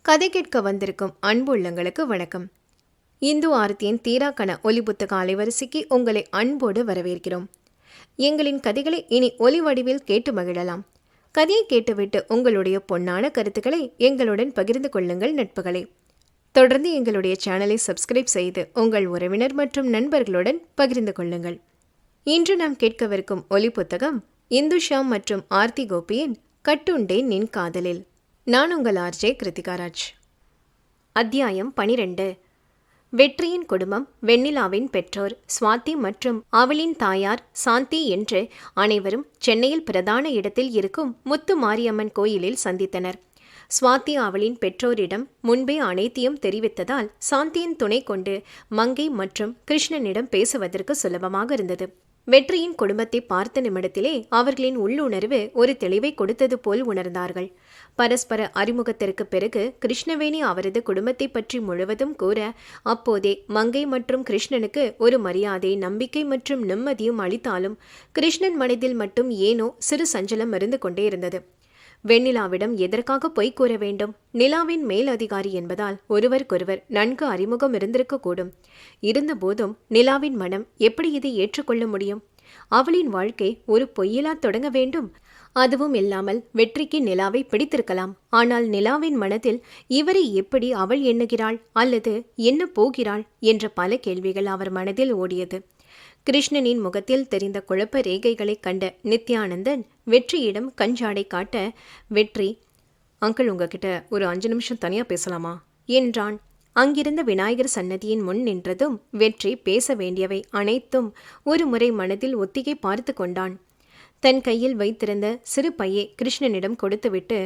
கதை கேட்க வந்திருக்கும் அன்பு உள்ளங்களுக்கு வணக்கம். இந்து ஆரத்தியின் தீராக்கண ஒலி புத்தக அலைவரிசைக்கு உங்களை அன்போடு வரவேற்கிறோம். எங்களின் கதைகளை இனி ஒலி வடிவில் கேட்டு மகிழலாம். கதையை கேட்டுவிட்டு உங்களுடைய பொன்னான கருத்துக்களை எங்களுடன் பகிர்ந்து கொள்ளுங்கள் நட்புகளே. தொடர்ந்து எங்களுடைய சேனலை சப்ஸ்கிரைப் செய்து உங்கள் உறவினர் மற்றும் நண்பர்களுடன் பகிர்ந்து கொள்ளுங்கள். இன்று நாம் கேட்கவிருக்கும் ஒலி புத்தகம் இந்துஷா மற்றும் ஆர்த்தி கோபியின் கட்டுண்டேன் நின் காதலில். நான் உங்கள் ஆர்ஜே கிருத்திகாராஜ். அத்தியாயம் 12. வெற்றியின் குடும்பம். வெண்ணிலாவின் பெற்றோர் சுவாதி மற்றும் அவளின் தாயார் சாந்தி என்று அனைவரும் சென்னையில் பிரதான இடத்தில் இருக்கும் முத்து மாரியம்மன் கோயிலில் சந்தித்தனர். சுவாதி அவளின் பெற்றோரிடம் முன்பே அனைத்தையும் தெரிவித்ததால் சாந்தியின் துணை கொண்டு மங்கை மற்றும் கிருஷ்ணனிடம் பேசுவதற்கு சுலபமாக இருந்தது. வெற்றியின் குடும்பத்தை பார்த்த நிமிடத்திலே அவர்களின் உள்ளுணர்வு ஒரு தெளிவை கொடுத்தது போல் உணர்ந்தார்கள். பரஸ்பர அறிமுகத்திற்கு பிறகு கிருஷ்ணவேணி அவரது குடும்பத்தை பற்றி முழுவதும் கூற, அப்போதே மங்கை மற்றும் கிருஷ்ணனுக்கு ஒரு மரியாதை, நம்பிக்கை மற்றும் நிம்மதியும் அளித்தாலும் கிருஷ்ணன் மனதில் மட்டும் ஏனோ சிறு சஞ்சலம் இருந்து கொண்டே இருந்தது. வெண்ணிலாவிடம் எதற்காக பொய் கூற வேண்டும்? நிலாவின் மேல் அதிகாரி என்பதால் ஒருவருக்கொருவர் நன்கு அறிமுகம் இருந்திருக்கக்கூடும். இருந்தபோதும் நிலாவின் மனம் எப்படி இதை ஏற்றுக்கொள்ள முடியும்? அவளின் வாழ்க்கை ஒரு பொய்யிலா தொடங்க வேண்டும்? அதுவும் இல்லாமல் வெற்றிக்கு நிலாவை பிடித்திருக்கலாம். ஆனால் நிலாவின் மனதில் இவரை எப்படி அவள் எண்ணுகிறாள் அல்லது என்ன போகிறாள் என்ற பல கேள்விகள் அவர் மனதில் ஓடியது. கிருஷ்ணனின் முகத்தில் தெரிந்த குழப்ப ரேகைகளை கண்ட நித்யானந்தன் வெற்றியிடம் கஞ்சாடை காட்ட, வெற்றி, அங்கிள் உங்ககிட்ட ஒரு 5 நிமிஷம் தனியாக பேசலாமா என்றான். அங்கிருந்த விநாயகர் சன்னதியின் முன் நின்றதும் வெற்றி பேச வேண்டியவை அனைத்தும் ஒரு முறை மனதில் ஒத்திகை பார்த்து கொண்டான். தன் கையில் வைத்திருந்த சிறு பையை கிருஷ்ணனிடம் கொடுத்துவிட்டு,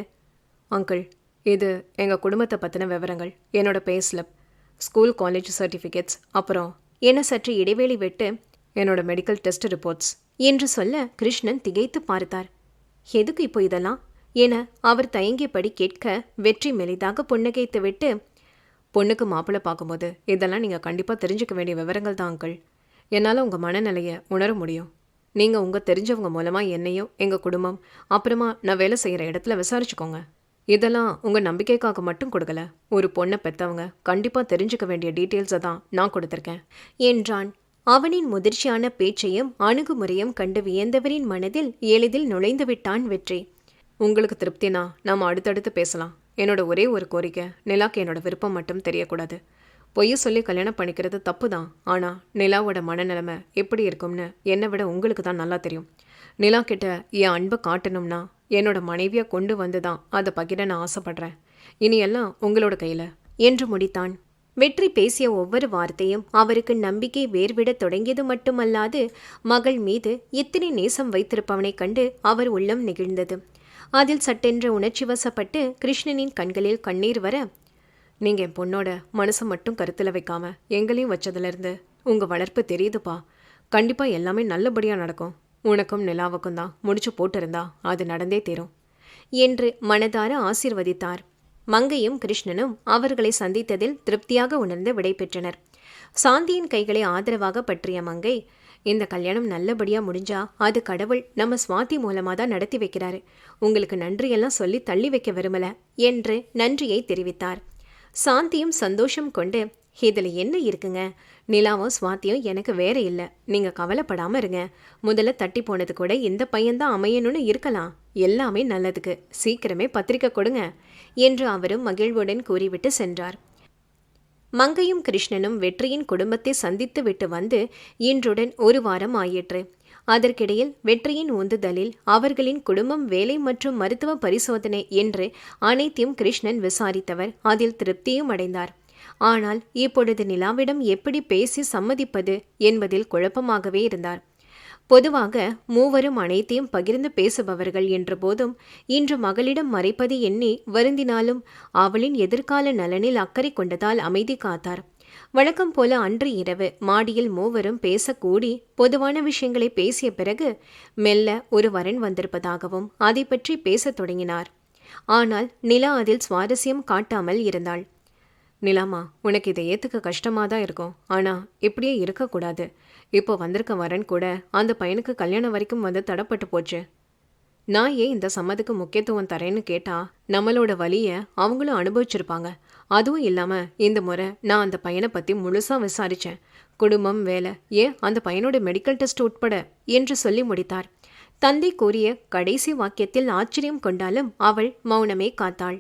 அங்கிள், இது எங்கள் குடும்பத்தை பற்றின விவரங்கள், என்னோட pay slip, school college certificates, அப்புறம் என்ன சற்று இடைவேளை விட்டு என்னோட மெடிக்கல் டெஸ்ட் ரிப்போர்ட்ஸ் என்று சொல்ல கிருஷ்ணன் திகைத்து பார்த்தார். எதுக்கு இப்போ இதெல்லாம் என அவர் தயங்கியபடி கேட்க, வெற்றி மெலிதாக புன்னகைத்து விட்டு, பொண்ணுக்கு மாப்பிள்ளை பார்க்கும்போது இதெல்லாம் நீங்கள் கண்டிப்பாக தெரிஞ்சுக்க வேண்டிய விவரங்கள் தான் அங்கிள். என்னால் உங்கள் மனநிலையை உணர முடியும். நீங்கள் உங்கள் தெரிஞ்சவங்க மூலமாக என்னையும் எங்கள் குடும்பம் அப்புறமா நான் வேலை செய்கிற இடத்துல விசாரிச்சுக்கோங்க. இதெல்லாம் உங்கள் நம்பிக்கைக்காக மட்டும் கொடுக்கல. ஒரு பொண்ணை பெற்றவங்க கண்டிப்பாக தெரிஞ்சுக்க வேண்டிய டீட்டெயில்ஸை தான் நான் கொடுத்துருக்கேன் என்றான். அவனின் முதிர்ச்சியான பேச்சையும் அணுகுமுறையும் கண்டு வியந்தவரின் மனதில் எளிதில் நுழைந்து விட்டான் வெற்றி. உங்களுக்கு திருப்தினா நாம் அடுத்தடுத்து பேசலாம். என்னோட ஒரே ஒரு கோரிக்கை, நிலாக்கு என்னோட விருப்பம் மட்டும் தெரியக்கூடாது. பொய்ய சொல்லி கல்யாணம் பண்ணிக்கிறது தப்பு தான். ஆனால் நிலாவோட மனநிலைமை எப்படி இருக்கும்னு என்னை விட உங்களுக்கு தான் நல்லா தெரியும். நிலா கிட்ட என் அன்பை காட்டணும்னா என்னோட மனைவியை கொண்டு வந்து தான் அதை பகிர நான் ஆசைப்படுறேன். இனியெல்லாம் உங்களோட கையில் என்று முடித்தான். வெற்றி பேசிய ஒவ்வொரு வார்த்தையும் அவருக்கு நம்பிக்கை வேர்விட தொடங்கியது மட்டுமல்லாது மகள் மீது இத்தனை நேசம் வைத்திருப்பவனை கண்டு அவர் உள்ளம் நெகிழ்ந்தது. அதில் சட்டென்ற உணர்ச்சி வசப்பட்டு கிருஷ்ணனின் கண்களில் கண்ணீர் வர, நீங்கள் என் பொண்ணோட மனசை மட்டும் கருத்தில் வைக்காம எங்களையும் வச்சதுலேருந்து உங்கள் வளர்ப்பு தெரியுதுப்பா. கண்டிப்பாக எல்லாமே நல்லபடியாக நடக்கும். உனக்கும் நிலாவுக்கும் தான் முடிச்சு போட்டிருந்தா அது நடந்தே தீரும் என்று மனதார ஆசீர்வதித்தார். மங்கையும் கிருஷ்ணனும் அவர்களை சந்தித்ததில் திருப்தியாக உணர்ந்து விடை பெற்றனர். சாந்தியின் கைகளை ஆதரவாக பற்றிய மங்கை, இந்த கல்யாணம் நல்லபடியாக முடிஞ்சா அது கடவுள் நம்ம சுவாதி மூலமாக தான் நடத்தி வைக்கிறாரு. உங்களுக்கு நன்றியெல்லாம் சொல்லி தள்ளி வைக்க விரும்பல என்று நன்றியை தெரிவித்தார். சாந்தியும் சந்தோஷம் கொண்டு, இதில் என்ன இருக்குங்க, நிலாவும் சுவாத்தியும் எனக்கு வேற இல்லை, நீங்கள் கவலைப்படாமல் இருங்க. முதல்ல தட்டி போனது கூட இந்த பையன்தான் அமையணும்னு இருக்கலாம். எல்லாமே நல்லதுக்கு, சீக்கிரமே பத்திரிக்கை கொடுங்க என்று அவரும் மகிழ்வுடன் கூறிவிட்டு சென்றார். மங்கையும் கிருஷ்ணனும் வெற்றியின் குடும்பத்தை சந்தித்து விட்டு வந்து இன்றுடன் 1 வாரம் ஆயிற்று. அதற்கிடையில் வெற்றியின் உந்துதலில் அவர்களின் குடும்பம், வேலை மற்றும் மருத்துவ பரிசோதனை என்று அனைத்தையும் கிருஷ்ணன் விசாரித்தவர். அதில் திருப்தியும் அடைந்தார். ஆனால் இப்பொழுது நிலாவிடம் எப்படி பேசி சம்மதிப்பது என்பதில் குழப்பமாகவே இருந்தார். பொதுவாக மூவரும் அனைத்தையும் பகிர்ந்து பேசுபவர்கள் என்ற போதும் இன்று மகளிடம் மறைப்பது எண்ணி வருந்தினாலும் அவளின் எதிர்கால நலனில் அக்கறை கொண்டதால் அமைதி காத்தார். வழக்கம் போல அன்று இரவு மாடியில் மூவரும் பேசக்கூடி பொதுவான விஷயங்களை பேசிய பிறகு மெல்ல ஒரு வரன் வந்திருப்பதாகவும் அதை பற்றி பேசத் தொடங்கினார். ஆனால் நிலா அதில் சுவாரஸ்யம் காட்டாமல் இருந்தாள். நிலாமா, உனக்கு இதை ஏற்றுக்க கஷ்டமாக தான் இருக்கும். ஆனால் இப்படியே இருக்கக்கூடாது. இப்போ வந்திருக்க வரன் கூட அந்த பையனுக்கு கல்யாணம் வரைக்கும் வந்து தடப்பட்டு போச்சு. நான் ஏன் இந்த சம்மதுக்கு முக்கியத்துவம் தரேன்னு கேட்டா நம்மளோட வலியை அவங்களும் அனுபவிச்சிருப்பாங்க. அதுவும் இல்லாம இந்த முறை நான் அந்த பையனை பத்தி முழுசா விசாரிச்சேன். குடும்பம், வேலை, ஏன் அந்த பையனோட மெடிக்கல் டெஸ்ட் உட்பட என்று சொல்லி முடித்தார். தந்தை கூறிய கடைசி வாக்கியத்தில் ஆச்சரியம் கொண்டாலும் அவள் மௌனமே காத்தாள்.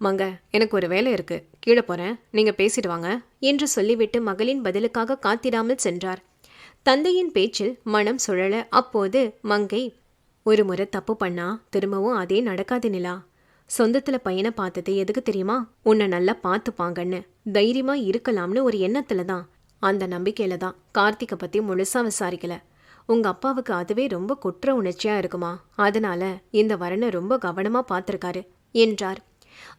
மங்க, எனக்கு ஒரு வேலை இருக்கு, கீழே போறேன், நீங்க பேசிட்டு வாங்க என்று சொல்லிவிட்டு மகளின் பதிலுக்காக காத்திராமல் சென்றார். தந்தையின் பேச்சில் மனம் சுழல அப்போது மங்கை, ஒரு முறை தப்பு பண்ணா திரும்பவும் அதே நடக்காது நிலா. சொந்தத்துல பையனை பார்த்தது எதுக்கு தெரியுமா? உன்னை நல்லா பார்த்துப்பாங்கன்னு தைரியமா இருக்கலாம்னு ஒரு எண்ணத்துல தான். அந்த நம்பிக்கையில தான் கார்த்திகை பத்தி முழுசா விசாரிக்கல. உங்க அப்பாவுக்கு அதுவே ரொம்ப குற்ற உணர்ச்சியா இருக்குமா, அதனால இந்த வரனை ரொம்ப கவனமா பார்த்திருக்காரு என்றார்.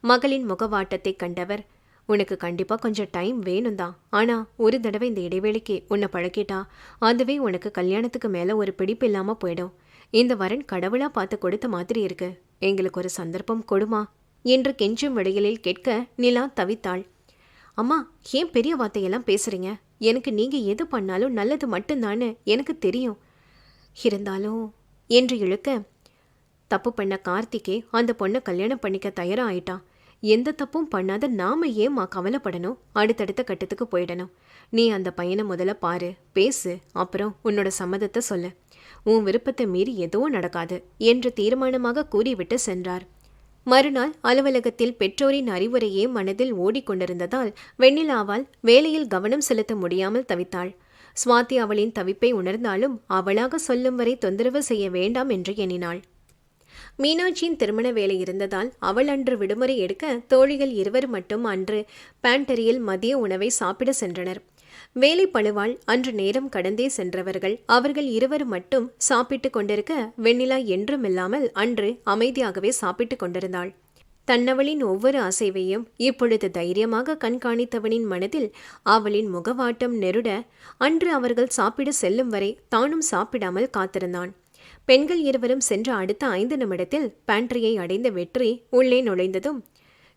மகளின் முகவாட்டத்தை கண்டவர், உனக்கு கண்டிப்பா கொஞ்சம் டைம் வேணும் தான், ஆனா ஒரு தடவை இந்த இடைவேளைக்கு உன்னை பழக்கிட்டா அதுவே உனக்கு கல்யாணத்துக்கு மேல ஒரு பிடிப்பு இல்லாம போயிடும். இந்த வரன் கடவுளா பார்த்து கொடுத்த மாதிரி இருக்கு, எங்களுக்கு ஒரு சந்தர்ப்பம் கொடுமா என்று கெஞ்சும் வழிகளில் கேட்க நிலா தவித்தாள். அம்மா, ஏன் பெரிய வார்த்தையெல்லாம் பேசுறீங்க? எனக்கு நீங்க எது பண்ணாலும் நல்லது மட்டும்தான்னு எனக்கு தெரியும். இருந்தாலும் என்று இழுக்க, தப்பு பண்ண கார்த்திகே அந்த பொண்ணை கல்யாணம் பண்ணிக்க தயாராகிட்டான். எந்த தப்பும் பண்ணாத நாம ஏம்மா கவலைப்படணும்? அடுத்தடுத்த கட்டத்துக்கு போயிடணும். நீ அந்த பையனை முதல்ல பாரு, பேசு, அப்புறம் உன்னோட சம்மதத்தை சொல்லு. உன் விருப்பத்தை மீறி எதுவும் நடக்காது என்று தீர்மானமாக கூறிவிட்டு சென்றார். மறுநாள் அலுவலகத்தில் பெற்றோரின் அறிவுரையே மனதில் ஓடிக்கொண்டிருந்ததால் வெண்ணிலாவால் வேலையில் கவனம் செலுத்த முடியாமல் தவித்தாள். சுவாதி அவளின் தவிப்பை உணர்ந்தாலும் அவளாக சொல்லும் வரை தொந்தரவு செய்ய வேண்டாம் என்று எண்ணினாள். மீனாட்சியின் திருமண வேலை இருந்ததால் அவள் அன்று விடுமுறை எடுக்க தோழிகள் இருவர் மட்டும் அன்று பேண்டரியில் மதிய உணவை சாப்பிட சென்றனர். வேலை பழுவால் அன்று நேரம் கடந்தே சென்றவர்கள் அவர்கள் இருவர் மட்டும் சாப்பிட்டு கொண்டிருக்க வெண்ணிலா என்றுமில்லாமல் அன்று அமைதியாகவே சாப்பிட்டு கொண்டிருந்தாள். தன்னவளின் ஒவ்வொரு அசைவையும் இப்பொழுது தைரியமாக கண்காணித்தவனின் மனதில் அவளின் முகவாட்டம் நெருட அன்று அவர்கள் சாப்பிட செல்லும் வரை தானும் சாப்பிடாமல் காத்திருந்தான். பெண்கள் இருவரும் சென்ற அடுத்த 5 நிமிடத்தில் பேண்ட்ரியை அடைந்த வெற்றி உள்ளே நுழைந்ததும்,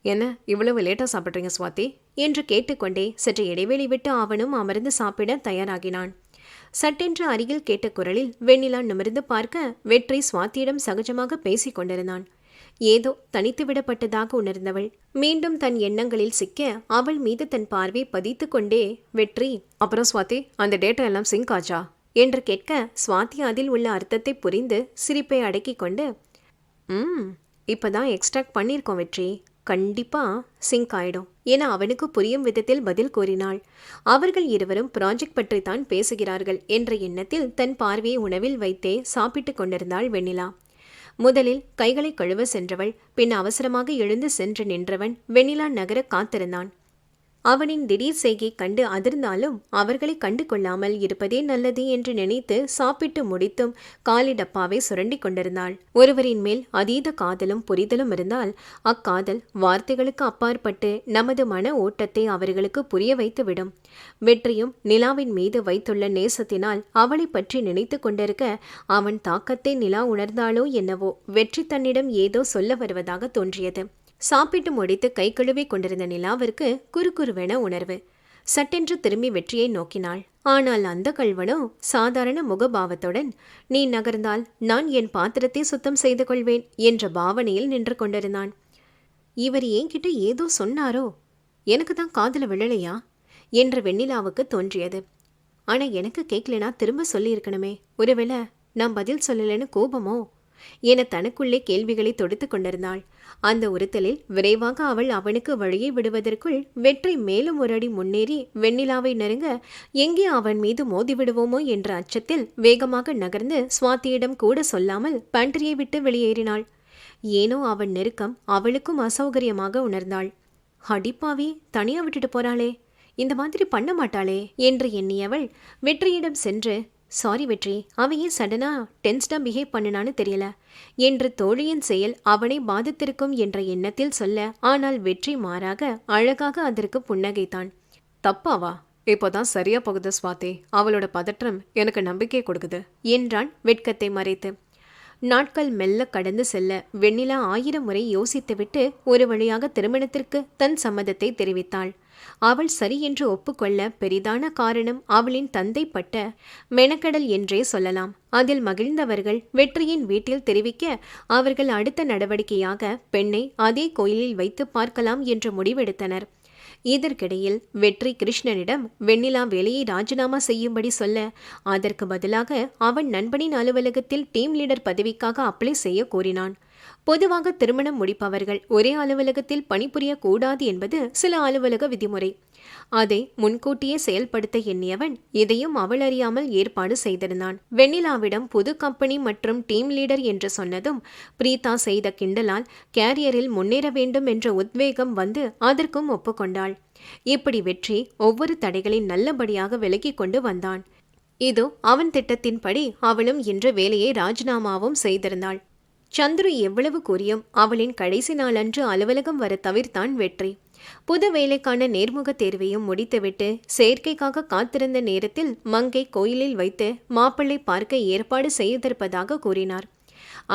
என்ன இவ்வளவு லேட்டா சாப்பிட்றீங்க சுவாதி என்று கேட்டுக்கொண்டே சற்று இடைவெளி விட்டு அவனும் அமர்ந்து சாப்பிட தயாராகினான். சட்டென்று அருகில் கேட்ட குரலில் வெண்ணிலா நிமிர்ந்து பார்க்க வெற்றி சுவாத்தியிடம் சகஜமாக பேசிக் கொண்டிருந்தான். ஏதோ தனித்து விடப்பட்டதாக உணர்ந்தவள் மீண்டும் தன் எண்ணங்களில் சிக்க அவள் மீது தன் பார்வை பதித்து கொண்டே, வெற்றி, அப்புறம் சுவாதி, அந்த டேட்டா எல்லாம் சிங்க் ஆச்சா என்று கேட்க சுவாதி அதில் உள்ள அர்த்தத்தை புரிந்து சிரிப்பை அடக்கி கொண்டு, இப்பதான் எக்ஸ்ட்ராக்ட் பண்ணியிருக்கோம் வெற்றி, கண்டிப்பா சிங்க் ஆயிடும் என அவனுக்கு புரியும் விதத்தில் பதில் கூறினாள். அவர்கள் இருவரும் ப்ராஜெக்ட் பற்றித்தான் பேசுகிறார்கள் என்ற எண்ணத்தில் தன் பார்வையை உணவில் வைத்தே சாப்பிட்டு கொண்டிருந்தாள் வெண்ணிலா. முதலில் கைகளை கழுவ சென்றவள் பின் அவசரமாக எழுந்து சென்று நின்றவன் வெண்ணிலா நகர காத்திருந்தான். அவனின் திடீர் செய்கை கண்டு அதிர்ந்தாலும் அவர்களை கண்டு கொள்ளாமல் இருப்பதே நல்லது என்று நினைத்து சாப்பிட்டு முடித்தும் காலி டப்பாவை சுரண்டி கொண்டிருந்தாள். ஒருவரின் மேல் அதீத காதலும் புரிதலும் இருந்தால் அக்காதல் வார்த்தைகளுக்கு அப்பாற்பட்டு நமது மன ஓட்டத்தை அவர்களுக்கு புரிய வைத்துவிடும். வெற்றியும் நிலாவின் மீது வைத்துள்ள நேசத்தினால் அவளை பற்றி நினைத்து கொண்டிருக்க அவன் தாக்கத்தை நிலா உணர்ந்தாளோ என்னவோ வெற்றி தன்னிடம் ஏதோ சொல்ல வருவதாக தோன்றியது. சாப்பிட்டு முடித்து கை கழுவி கொண்டிருந்த நிலாவிற்கு குறுகுறுவென உணர்வு. சட்டென்று திரும்பி வெற்றியை நோக்கினாள். ஆனால் அந்த கள்வனோ சாதாரண முகபாவத்துடன், நீ நகர்ந்தால் நான் என் பாத்திரத்தை சுத்தம் செய்து கொள்வேன் என்ற பாவனையில் நின்று கொண்டிருந்தான். இவர் என்கிட்ட ஏதோ சொன்னாரோ, எனக்கு தான் காதுல விழலையா என்று வெண்ணிலாவுக்கு தோன்றியது. ஆனா எனக்கு கேட்கலனா திரும்ப சொல்லியிருக்கணுமே, ஒருவேளை நான் பதில் சொல்லலைன்னு கோபமோ என தனக்குள்ளே கேள்விகளை தொடுத்து கொண்டிருந்தாள். அந்த உறுத்தலில் விரைவாக அவள் அவனுக்கு வழியை விடுவதற்குள் வெற்றி மேலும் ஒரு அடி முன்னேறி வெண்ணிலாவை நெருங்க எங்கே அவன் மீது மோதிவிடுவோமோ என்ற அச்சத்தில் வேகமாக நகர்ந்து சுவாத்தியிடம் கூட சொல்லாமல் பேண்டரியை விட்டு வெளியேறினாள். ஏனோ அவன் நெருக்கம் அவளுக்கும் அசௌகரியமாக உணர்ந்தாள். அடிப்பாவி, தனியா விட்டுட்டு போறாளே, இந்த மாதிரி பண்ண மாட்டாளே என்று எண்ணியவள் வெற்றியிடம் சென்று, சாரி வெற்றி, அவன் ஏன் சடனா டென்ஸ்டா பிஹேவ் பண்ணினான்னு தெரியல என்று தோழியின் செயல் அவனை பாதித்திருக்கும் என்ற எண்ணத்தில் சொல்ல, ஆனால் வெற்றி மாறாக அழகாக அதற்கு புன்னகைத்தான். தப்பாவா? இப்போதான் சரியா போகுது சுவாதி, அவளோட பதற்றம் எனக்கு நம்பிக்கை கொடுக்குது என்றான் வெட்கத்தை மறைத்து. நாட்கள் மெல்ல கடந்து செல்ல வெண்ணிலா 1000 முறை யோசித்துவிட்டு ஒரு வழியாக திருமணத்திற்கு தன் சம்மதத்தை தெரிவித்தாள். அவள் சரி என்று ஒப்புக்கொள்ள பெரிதான காரணம் அவளின் தந்தை பட்ட மெனக்கடல் என்றே சொல்லலாம். அதில் மகிழ்ந்தவர்கள் வெற்றியின் வீட்டில் தெரிவிக்க அவர்கள் அடுத்த நடவடிக்கையாக பெண்ணை அதே கோயிலில் வைத்து பார்க்கலாம் என்று முடிவெடுத்தனர். இதற்கிடையில் வெற்றி கிருஷ்ணனிடம் வெண்ணிலா வேலையை ராஜினாமா செய்யும்படி சொல்ல, அதற்கு பதிலாக அவன் நண்பனின் அலுவலகத்தில் டீம் லீடர் பதவிக்காக அப்ளை செய்ய கோரினான். பொதுவாக திருமணம் முடிப்பவர்கள் ஒரே அலுவலகத்தில் பணிபுரியக்கூடாது என்பது சில அலுவலக விதிமுறை. அதை முன்கூட்டியே செயல்படுத்த எண்ணியவன் இதையும் அவள் அறியாமல் ஏற்பாடு செய்திருந்தான். வெண்ணிலாவிடம் புது கம்பெனி மற்றும் டீம் லீடர் என்று சொன்னதும் பிரீதா செய்த கிண்டலால் கேரியரில் முன்னேற வேண்டும் என்ற உத்வேகம் வந்து அதற்கும் ஒப்புக்கொண்டாள். இப்படி வெற்றி ஒவ்வொரு தடைகளின் நல்லபடியாக விலகிக் கொண்டு வந்தான். இதோ அவன் திட்டத்தின்படி அவளும் இன்று வேலையை ராஜினாமாவும் செய்திருந்தாள். சந்துரு எவ்வளவு கூறியும் அவளின் கடைசி நாளன்று அலுவலகம் வர தவிர்த்தான் வெற்றி. புது வேலைக்கான நேர்முக தேர்வையும் முடித்துவிட்டு சேர்க்கைக்காக காத்திருந்த நேரத்தில் மங்கை கோயிலில் வைத்து மாப்பிள்ளை பார்க்க ஏற்பாடு செய்திருப்பதாக கூறினார்.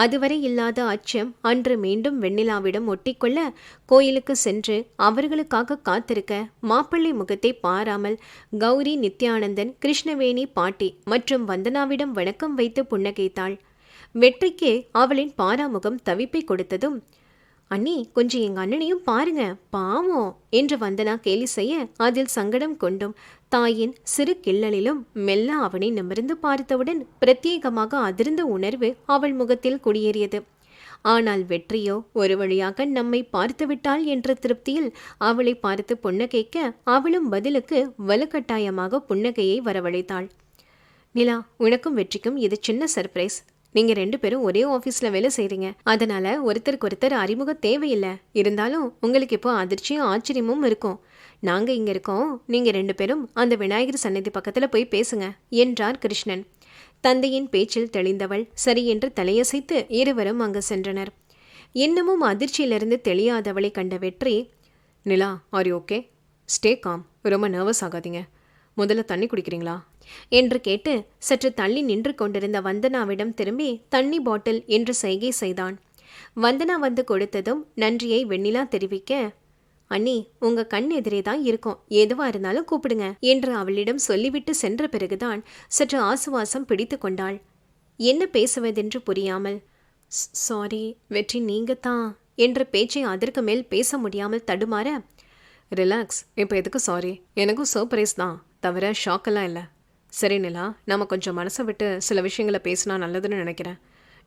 அதுவரை இல்லாத அச்சம் அன்று மீண்டும் வெண்ணிலாவிடம் ஒட்டிக்கொள்ள கோயிலுக்கு சென்று அவர்களுக்காக காத்திருக்க மாப்பிள்ளை முகத்தை பாராமல் கௌரி, நித்யானந்தன், கிருஷ்ணவேணி பாட்டி மற்றும் வந்தனாவிடம் வணக்கம் வைத்து புன்னகைத்தாள். வெற்றிக்கு அவளின் பாராமுகம் தவிப்பை கொடுத்ததும், அண்ணி கொஞ்சம் எங்க அண்ணனையும் பாருங்க பாவம் என்று வந்தனா கேலி செய்ய அதில் சங்கடம் கொண்டும் தாயின் சிறு கிள்ளலிலும் மெல்ல அவனை நிமிர்ந்து பார்த்தவுடன் பிரத்யேகமாக அதிர்ந்த உணர்வு அவள் முகத்தில் குடியேறியது. ஆனால் வெற்றியோ ஒரு வழியாக நம்மை பார்த்துவிட்டாள் என்ற திருப்தியில் அவளை பார்த்து புன்னகைக்க அவளும் பதிலுக்கு வலுக்கட்டாயமாக புன்னகையை வரவழைத்தாள். நிலா, உனக்கும் வெற்றிக்கும் இது சின்ன சர்ப்ரைஸ். நீங்க 2 பேரும் ஒரே ஆஃபீஸ்ல வேலை செய்றீங்க. அதனால ஒருத்தருக்கு ஒருத்தர் அறிமுகம் தேவையில்லை. இருந்தாலும் உங்களுக்கு இப்போ அதிர்ச்சியும் ஆச்சரியமும் இருக்கும். நாங்க இங்க இருக்கோம், நீங்க 2 பேரும் அந்த விநாயகர் சன்னதி பக்கத்துல போய் பேசுங்க என்றார் கிருஷ்ணன். தந்தையின் பேச்சில் தெளிந்தவள் சரி என்று தலையசைத்து இருவரும் அங்கு சென்றனர். இன்னமும் அதிர்ச்சியிலிருந்து தெளியாதவளை கண்ட Vetri, Nila, are you okay? Stay calm, ரொம்ப நர்வஸ் ஆகாதீங்க. முதல்ல தண்ணி குடிக்கிறீங்களா என்று கேட்டு சற்று தள்ளி நின்று கொண்டிருந்த வந்தனாவிடம் திரும்பி தண்ணி பாட்டில் என்று சைகை செய்தான். வந்தனா வந்து கொடுத்ததும் நன்றியை வெண்ணிலா தெரிவிக்க, அண்ணி, உங்க கண் எதிரே தான் இருக்கும், எதுவா இருந்தாலும் கூப்பிடுங்க என்று அவளிடம் சொல்லிவிட்டு சென்ற பிறகுதான் சற்று ஆசுவாசம் பிடித்து கொண்டாள். என்ன பேசுவதென்று புரியாமல், சாரி வெற்றி, நீங்க தான் என்ற பேச்சை அதற்கு மேல் பேச முடியாமல் தடுமாற, ரிலாக்ஸ், இப்போ எதுக்கு சாரி? எனக்கும் சர்ப்ரைஸ் தான், தவிர ஷாக்கெல்லாம் இல்லை. சரி நிலா, நம்ம கொஞ்சம் மனசை விட்டு சில விஷயங்களை பேசினா நல்லதுன்னு நினைக்கிறேன்.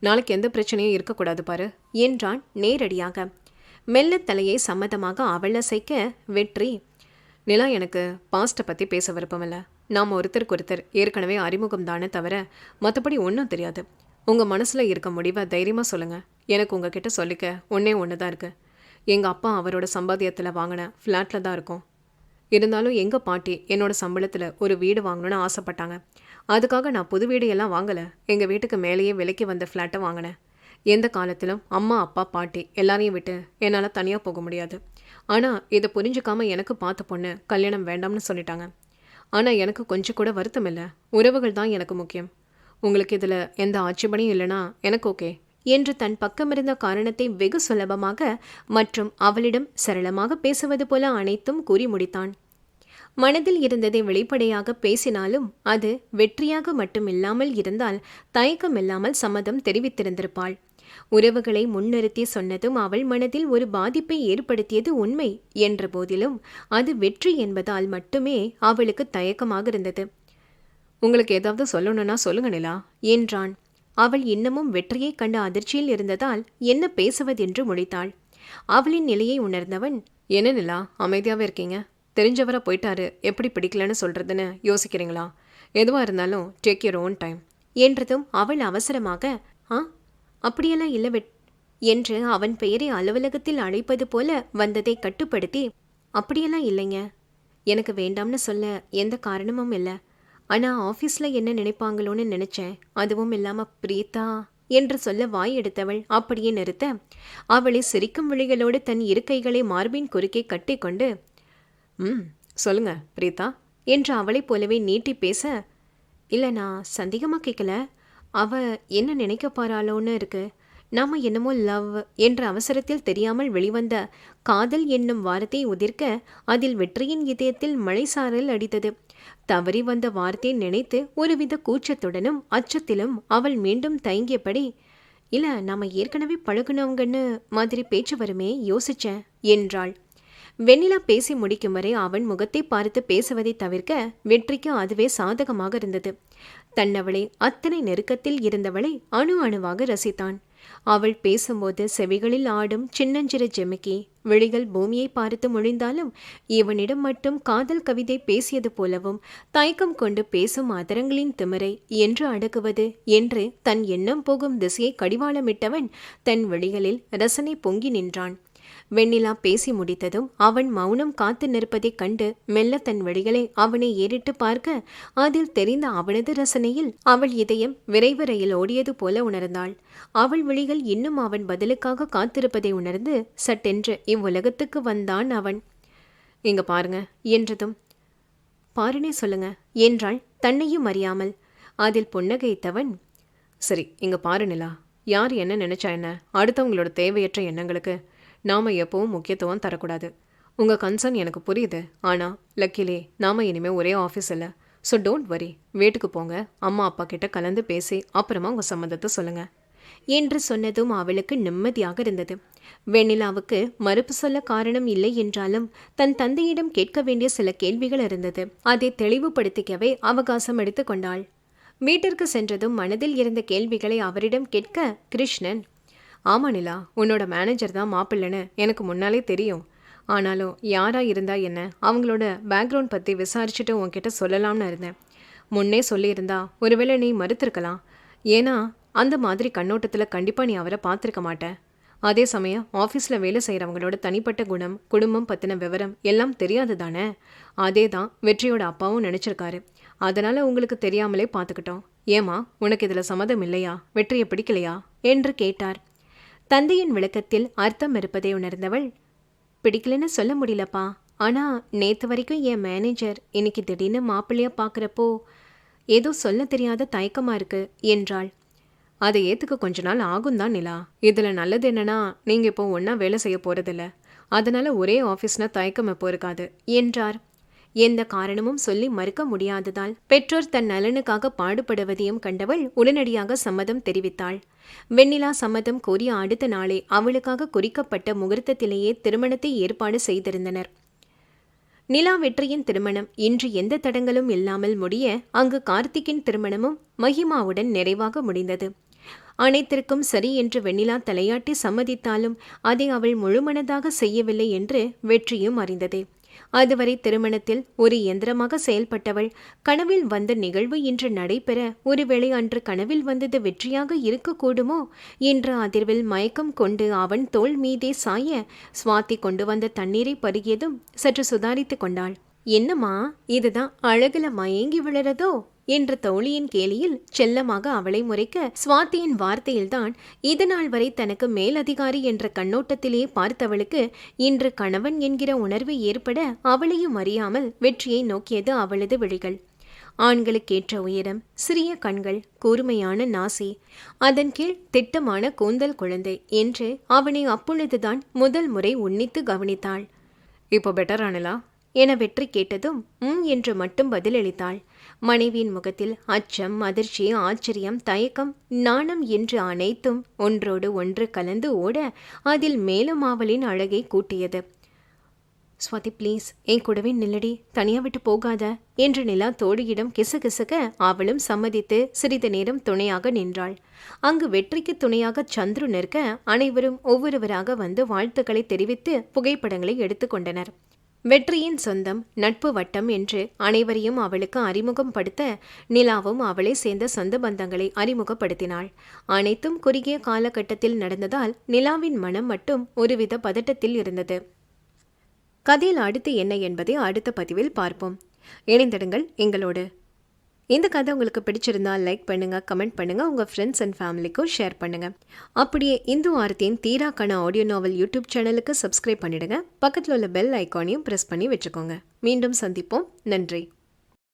நாளைக்கு எந்த பிரச்சனையும் இருக்கக்கூடாது பாரு என்றான் நேரடியாக. மெல்ல தலையை சம்மதமாக அவள் அசைக்க வெற்றி, நிலா, எனக்கு பாஸ்ட்டை பற்றி பேச விருப்பமில்லை. நாம் ஒருத்தருக்கு ஒருத்தர் ஏற்கனவே அறிமுகம் தானே தவிர மற்றபடி ஒன்றும் தெரியாது. உங்கள் மனசில் இருக்க முடிவை தைரியமாக சொல்லுங்கள். எனக்கு உங்ககிட்ட சொல்லிக்க ஒன்று தான் இருக்குது. எங்கள் அப்பா அவரோட சம்பாத்தியத்தில் வாங்கின ஃப்ளாட்டில் தான் இருக்கும். இருந்தாலும் எங்கள் பாட்டி என்னோட சம்பளத்தில் ஒரு வீடு வாங்கணுன்னு ஆசைப்பட்டாங்க. அதுக்காக நான் புது வீடு எல்லாம் வாங்கலை, எங்கள் வீட்டுக்கு மேலேயே விலைக்கு வந்த ஃப்ளாட்டை வாங்கினேன். எந்த காலத்திலும் அம்மா, அப்பா, பாட்டி எல்லாரையும் விட்டு என்னால் தனியாக போக முடியாது. ஆனால் இதை புரிஞ்சுக்காமல் எனக்கு பார்த்த பொண்ணு கல்யாணம் வேண்டாம்னு சொல்லிட்டாங்க. ஆனால் எனக்கு கொஞ்சம் கூட வருத்தம் இல்லை. உறவுகள் தான் எனக்கு முக்கியம். உங்களுக்கு இதில் எந்த ஆட்சேபனையும் இல்லைனா எனக்கு ஓகே என்று தன் பக்கமிருந்த காரணத்தை வெகு சுலபமாக மற்றும் அவளிடம் சரளமாக பேசுவது போல அனைத்தும் கூறி முடித்தான். மனதில் இருந்ததை வெளிப்படையாக பேசினாலும் அது வெற்றியாக மட்டும் இல்லாமல் இருந்தால் தயக்கமில்லாமல் சம்மதம் தெரிவித்திருந்திருப்பாள். உறவுகளை முன்னிறுத்தி சொன்னதும் அவள் மனதில் ஒரு பாதிப்பை ஏற்படுத்தியது உண்மை என்ற போதிலும் அது வெற்றி என்பதால் மட்டுமே அவளுக்கு தயக்கமாக இருந்தது. உங்களுக்கு ஏதாவது சொல்லணும்னா சொல்லுங்க நிலா என்றான். அவள் இன்னமும் வெற்றியை கண்ட அதிர்ச்சியில் இருந்ததால் என்ன பேசுவதென்று முடித்தாள். அவளின் நிலையை உணர்ந்தவன், என்ன நிலா அமைதியாகவே இருக்கீங்க? தெரிஞ்சவரை போயிட்டாரு, எப்படி பிடிக்கலன்னு சொல்றதுன்னு யோசிக்கிறீங்களா? எதுவாக இருந்தாலும் டேக் யுவர் ஓன் டைம் என்றதும் அவள் அவசரமாக, அப்படியெல்லாம் இல்லை என்று அவன் பெயரை அலுவலகத்தில் அழைப்பது போல வந்ததை கட்டுப்படுத்தி, அப்படியெல்லாம் இல்லைங்க, எனக்கு வேண்டாம்னு சொல்ல எந்த காரணமும் இல்லை. ஆனால் ஆஃபீஸில் என்ன நினைப்பாங்களோன்னு நினச்சேன். அதுவும் இல்லாமல் பிரீதா என்று சொல்ல வாய் எடுத்தவள் அப்படியே நிறுத்த அவளை சிரிக்கும் விழிகளோடு தன் இரு கைகளை மார்பின் குறுக்கே கட்டி கொண்டு, சொல்லுங்க பிரீதா என்று அவளைப் போலவே நீட்டி பேச, இல்லை நான் சந்தேகமாக கேட்கல, அவ என்ன நினைக்க போறாளோன்னு இருக்கு. நாம என்னமோ லவ் என்ற அவசரத்தில் தெரியாமல் வெளிவந்த காதல் என்னும் வார்த்தை உதிர்க்க அதில் வெற்றியின் இதயத்தில் மழைசாரல் அடித்தது. தவறி வந்த வார்த்தையை நினைத்து ஒருவித கூச்சத்துடனும் அச்சத்திலும் அவள் மீண்டும் தயங்கியபடி, இல்ல நாம ஏற்கனவே பழகுனவங்கன்னு மாதிரி பேச்சு வருமே, யோசிச்சேன் என்றாள். வெண்ணிலா பேசி முடிக்கும் வரை அவன் முகத்தை பார்த்து பேசுவதை தவிர்க்க வெற்றிக்கு அதுவே சாதகமாக இருந்தது. தன்னவளை அத்தனை நெருக்கத்தில் இருந்தவளை அணு அணுவாக ரசித்தான். அவள் பேசும்போது செவிகளில் ஆடும் சின்னஞ்சிறு ஜெமிக்கி விழிகள் பூமியை பார்த்து மொழிந்தாலும் இவனிடம் மட்டும் காதல் கவிதை பேசியது போலவும் தயக்கம் கொண்டு பேசும் அதரங்களின் திமிரை என்று அடக்குவது என்று தன் எண்ணம் போகும் திசையை கடிவாளமிட்டவன் தன் விழிகளில் ரசனை பொங்கி நின்றான். வெண்ணிலா பேசி முடித்ததும் அவன் மௌனம் காத்து நிற்பதைக் கண்டு மெல்ல தன் வழிகளை அவனை ஏறிட்டு பார்க்க அதில் தெரிந்த அவனது ரசனையில் அவள் இதயம் விரைவு ரயில் ஓடியது போல உணர்ந்தாள். அவள் விழிகள் இன்னும் அவன் பதிலுக்காக காத்திருப்பதை உணர்ந்து சட்டென்று இவ்வுலகத்துக்கு வந்தான் அவன். இங்க பாருங்க என்றதும், பாருனே சொல்லுங்க என்றாள் தன்னையும் அறியாமல். அதில் புன்னகைத்தவன், சரி இங்க பாரு நிலா, யார் என்ன நினைச்சா என்ன, அடுத்தவங்களோட தேவையற்ற எண்ணங்களுக்கு நாம் எப்பவும் முக்கியத்துவம் தரக்கூடாது. உங்கள் கன்சர்ன் எனக்கு புரியுது, ஆனால் லக்கிலே நாம் இனிமேல் ஒரே ஆஃபீஸ் இல்லை. ஸோ டோன்ட் வரி, வீட்டுக்கு போங்க, அம்மா அப்பா கிட்ட கலந்து பேசி அப்புறமா உங்கள் சம்மந்தத்தை சொல்லுங்கள் என்று சொன்னதும் அவளுக்கு நிம்மதியாக இருந்தது. வெண்ணிலாவுக்கு மறுப்பு சொல்ல காரணம் இல்லை என்றாலும் தன் தந்தையிடம் கேட்க வேண்டிய சில கேள்விகள் இருந்தது. அதை தெளிவுபடுத்திக்கவே அவகாசம் எடுத்து கொண்டாள். வீட்டிற்கு சென்றதும் மனதில் இருந்த கேள்விகளை அவரிடம் கேட்க கிருஷ்ணன், ஆமா நிலா, உன்னோட மேனேஜர் தான் மாப்பிள்ளைன்னு எனக்கு முன்னாலே தெரியும். ஆனாலும் யாராக இருந்தா என்ன, அவங்களோட பேக்ரவுண்ட் பற்றி விசாரிச்சுட்டு உன்கிட்ட சொல்லலாம்னு இருந்தேன். முன்னே சொல்லியிருந்தா ஒருவேளை நீ மறுத்திருக்கலாம். ஏன்னா அந்த மாதிரி கண்ணோட்டத்தில் கண்டிப்பாக நீ அவரை பார்த்துருக்க மாட்டேன். அதே சமயம் ஆஃபீஸில் வேலை செய்கிறவங்களோட தனிப்பட்ட குணம், குடும்பம் பற்றின விவரம் எல்லாம் தெரியாது தானே. அதே தான் வெற்றியோட அப்பாவும் நினச்சிருக்காரு. அதனால் உங்களுக்கு தெரியாமலே பார்த்துக்கிட்டோம். ஏமா, உனக்கு இதில் சம்மதம் இல்லையா, வெற்றியை பிடிக்கலையா என்று கேட்டார். தந்தையின் விளக்கத்தில் அர்த்தம் இருப்பதை உணர்ந்தவள், பிடிக்கலன்னு சொல்ல முடியலப்பா, ஆனால் நேற்று வரைக்கும் என் மேனேஜர் இன்னைக்கு திடீர்னு மாப்பிள்ளையா பார்க்குறப்போ ஏதோ சொல்ல தெரியாத தயக்கமாக இருக்கு என்றாள். அதை ஏற்றுக்க கொஞ்ச நாள் ஆகும் தான் நிலா. இதில் நல்லது என்னன்னா, நீங்கள் இப்போ ஒன்றா வேலை செய்ய போகிறதில்ல. அதனால் ஒரே ஆஃபீஸ்னா தயக்கம் எப்போ இருக்காது என்றார். எந்த காரணமும் சொல்லி மறுக்க முடியாததால் பெற்றோர் தன் நலனுக்காக பாடுபடுவதையும் கண்டவள் உடனடியாக சம்மதம் தெரிவித்தாள். வெண்ணிலா சம்மதம் கோரிய அடுத்த நாளே அவளுக்காக குறிக்கப்பட்ட முகூர்த்தத்திலேயே திருமணத்தை ஏற்பாடு செய்திருந்தனர். நிலா வெற்றியின் திருமணம் இன்று எந்த தடங்களும் இல்லாமல் முடிய அங்கு கார்த்திக்கின் திருமணமும் மகிமாவுடன் நிறைவாக முடிந்தது. அனைத்திற்கும் சரி என்று வெண்ணிலா தலையாட்டி சம்மதித்தாலும் அதை அவள் முழுமனதாக செய்யவில்லை என்று வெற்றியும் அறிந்ததே. அதுவரை திருமணத்தில் ஒரு இயந்திரமாக செயல்பட்டவள் கனவில் வந்த நிகழ்வு இன்று நடைபெற ஒருவேளை அன்று கனவில் வந்தது வெற்றியாக இருக்கக்கூடுமோ என்ற அதிர்வில் மயக்கம் கொண்டு அவன் தோள் மீதே சாய சுவாதி கொண்டு வந்த தண்ணீரை பருகியதும் சற்று சுதாரித்து கொண்டாள். என்னம்மா, இதுதான் அழகுல மயங்கி விழறதோ என்ற தோழியின் கேலியில் செல்லமாக அவளை முறைக்க சுவாதியின் வார்த்தையில்தான் இதுநாள் வரை தனக்கு மேலதிகாரி என்ற கண்ணோட்டத்திலே பார்த்தவளுக்கு இன்று கணவன் என்கிற உணர்வு ஏற்பட அவளையும் அறியாமல் வெற்றியை நோக்கியது அவளது விழிகள். ஆண்களுக்கேற்ற உயரம், சிறிய கண்கள், கூர்மையான நாசி, அதன் கீழ் திட்டமான கூந்தல் குழந்தை என்று அவனை அப்பொழுதுதான் முதல் முறை உன்னித்து கவனித்தாள். இப்போ பெட்டரானலா என வெற்றி கேட்டதும் என்று மட்டும் பதிலளித்தாள். மனைவியின் முகத்தில் அச்சம், அதிர்ச்சி, ஆச்சரியம், தயக்கம், நாணம் என்று அனைத்தும் ஒன்றோடு ஒன்று கலந்து ஓட அதில் மேலும் அவளின் அழகை கூட்டியது. ஸ்வாதி ப்ளீஸ், என் கூடவே நில்லடி, தனியா விட்டு போகாத என்று நிலா தோழியிடம் கிசுகிசுக்க அவளும் சம்மதித்து சிறிது நேரம் துணையாக நின்றாள். அங்கு வெற்றிக்கு துணையாக சந்துரு நிற்க அனைவரும் ஒவ்வொருவராக வந்து வாழ்த்துக்களை தெரிவித்து புகைப்படங்களை எடுத்துக்கொண்டனர். வெற்றியின் சொந்தம், நட்பு வட்டம் என்று அனைவரையும் அவளுக்கு அறிமுகம் படுத்த நிலாவும் அவளை சேர்ந்த சொந்த பந்தங்களை அறிமுகப்படுத்தினாள். அனைத்தும் குறுகிய காலகட்டத்தில் நடந்ததால் நிலாவின் மனம் மட்டும் ஒருவித பதட்டத்தில் இருந்தது. கதையில் அடுத்து என்ன என்பதை அடுத்த பதிவில் பார்ப்போம். இணைந்திடுங்கள் எங்களோடு. இந்த கதை உங்களுக்கு பிடிச்சிருந்தா லைக் பண்ணுங்க, கமெண்ட் பண்ணுங்க, உங்க ஃப்ரெண்ட்ஸ் அண்ட் ஃபேமிலிக்கும் ஷேர் பண்ணுங்க. அப்படியே இந்து ஆர்த்தியின் தீராக்கண ஆடியோ நாவல் யூடியூப் சேனலுக்கு சப்ஸ்கிரைப் பண்ணிடுங்க. பக்கத்தில் உள்ள பெல் ஐக்கானையும் பிரஸ் பண்ணி வச்சுக்கோங்க. மீண்டும் சந்திப்போம். நன்றி.